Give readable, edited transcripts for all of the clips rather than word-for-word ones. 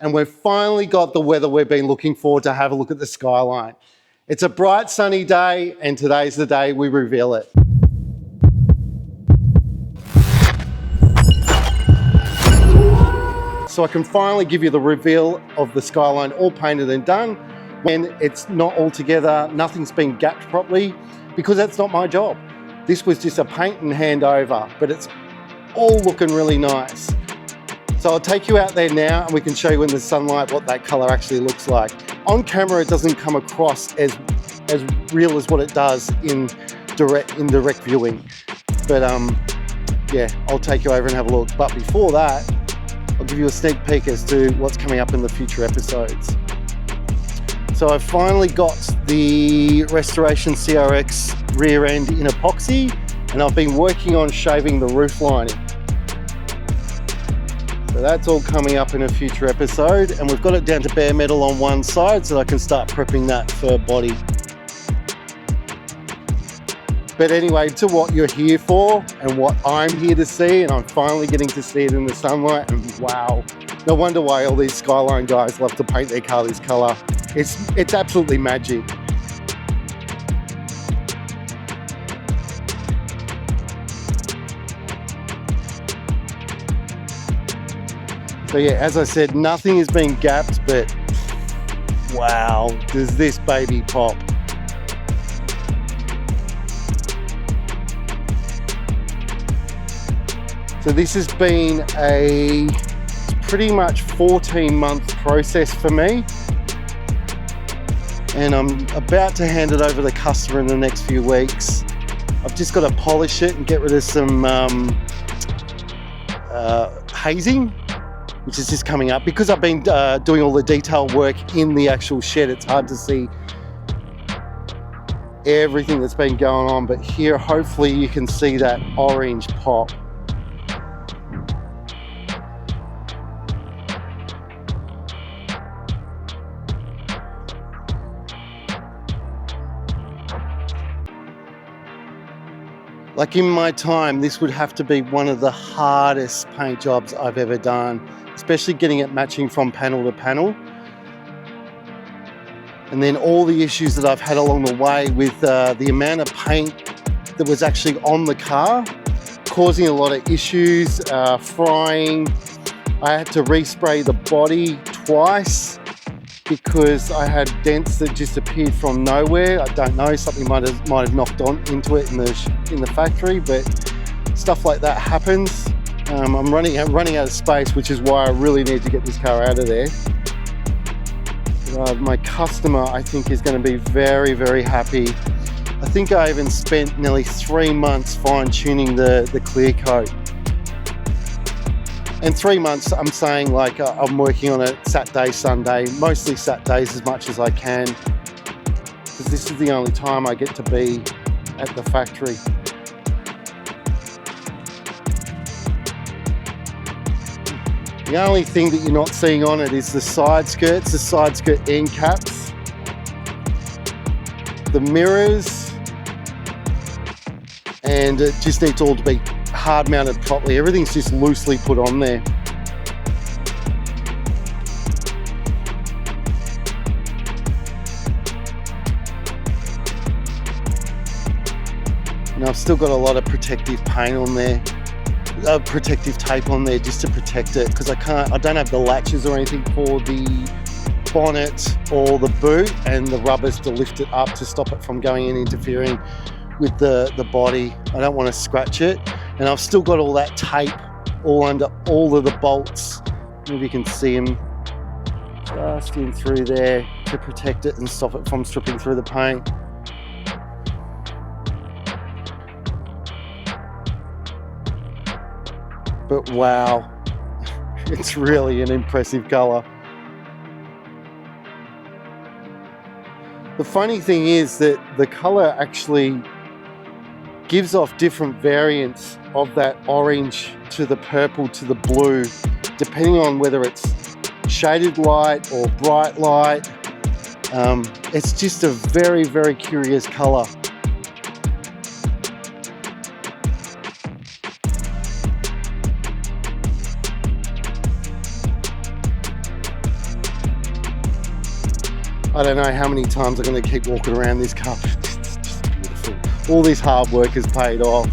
and we've finally got the weather we've been looking for to have a look at the Skyline. It's a bright sunny day, and today's the day we reveal it. So I can finally give you the reveal of the Skyline all painted and done, when it's not all together, nothing's been gapped properly, because that's not my job. This was just a paint and handover, but it's all looking really nice. So I'll take you out there now and we can show you in the sunlight what that color actually looks like. On camera, it doesn't come across as real as what it does in direct viewing. But yeah, I'll take you over and have a look. But before that, I'll give you a sneak peek as to what's coming up in the future episodes. So I've finally got the Restoration CRX rear end in epoxy, and I've been working on shaving the roof lining. So that's all coming up in a future episode, and we've got it down to bare metal on one side so that I can start prepping that for body. But anyway, to what you're here for and what I'm here to see, and I'm finally getting to see it in the sunlight, and wow, no wonder why all these Skyline guys love to paint their car this color. It's absolutely magic. So yeah, as I said, nothing is being gapped, but wow, does this baby pop. So this has been a pretty much 14-month process for me, and I'm about to hand it over to the customer in the next few weeks. I've just got to polish it and get rid of some hazing, which is just coming up. Because I've been doing all the detail work in the actual shed, it's hard to see everything that's been going on, but here hopefully you can see that orange pop. Like in my time, this would have to be one of the hardest paint jobs I've ever done, especially getting it matching from panel to panel. And then all the issues that I've had along the way with the amount of paint that was actually on the car, causing a lot of issues, frying. I had to respray the body twice because I had dents that just appeared from nowhere. I don't know, something might have knocked on into it in the factory, but stuff like that happens. I'm running out of space, which is why I really need to get this car out of there. My customer, I think, is going to be very, very happy. I think I even spent nearly 3 months fine-tuning the clear coat. And 3 months, I'm saying, like, I'm working on it Saturday, Sunday, mostly Saturdays as much as I can, because this is the only time I get to be at the factory. The only thing that you're not seeing on it is the side skirts, the side skirt end caps, the mirrors, and it just needs all to be hard mounted properly. Everything's just loosely put on there. And I've still got a lot of protective paint on there, protective tape on there just to protect it, because I don't have the latches or anything for the bonnet or the boot, and the rubbers to lift it up to stop it from going and interfering with the body. I don't want to scratch it. And I've still got all that tape all under all of the bolts. Maybe you can see them just in through there to protect it and stop it from stripping through the paint. But wow, it's really an impressive color. The funny thing is that the color actually gives off different variants of that orange to the purple to the blue, depending on whether it's shaded light or bright light. It's just a very, very curious color. I don't know how many times I'm going to keep walking around this car. It's just beautiful. All this hard work has paid off.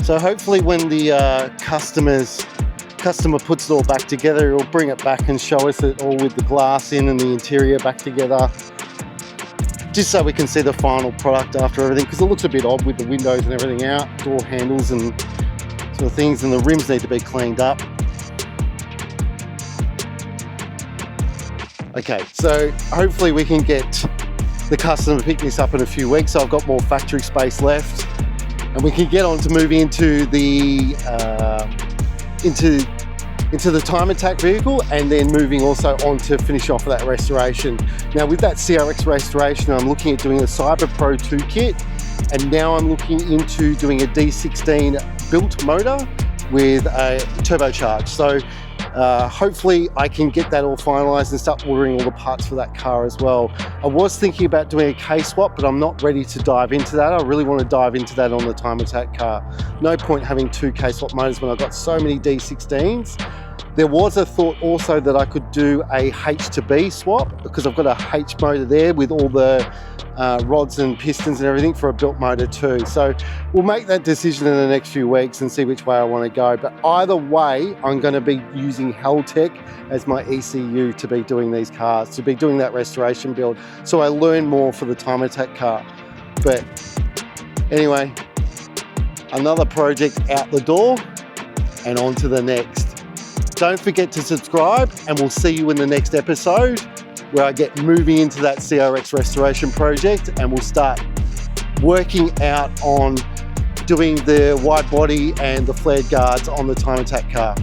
So hopefully when the customer puts it all back together, he'll bring it back and show us it all with the glass in and the interior back together, just so we can see the final product after everything, because it looks a bit odd with the windows and everything out, door handles and sort of things, and the rims need to be cleaned up. Okay, so hopefully we can get the customer to pick this up in a few weeks, so I've got more factory space left. And we can get on to moving into the into the time attack vehicle, and then moving also on to finish off that restoration. Now with that CRX restoration, I'm looking at doing a Cyber Pro 2 kit, and now I'm looking into doing a D16 built motor with a turbocharge. So hopefully I can get that all finalized and start ordering all the parts for that car as well. I was thinking about doing a K-swap, but I'm not ready to dive into that. I really want to dive into that on the time attack car. No point having two K-swap motors when I've got so many D16s. There was a thought also that I could do a H to B swap, because I've got a H motor there with all the rods and pistons and everything for a built motor too. So we'll make that decision in the next few weeks and see which way I want to go. But either way, I'm going to be using Heltec as my ECU to be doing these cars, to be doing that restoration build. So I learn more for the time attack car. But anyway, another project out the door and on to the next. Don't forget to subscribe, and we'll see you in the next episode where I get moving into that CRX restoration project, and we'll start working out on doing the wide body and the flared guards on the time attack car.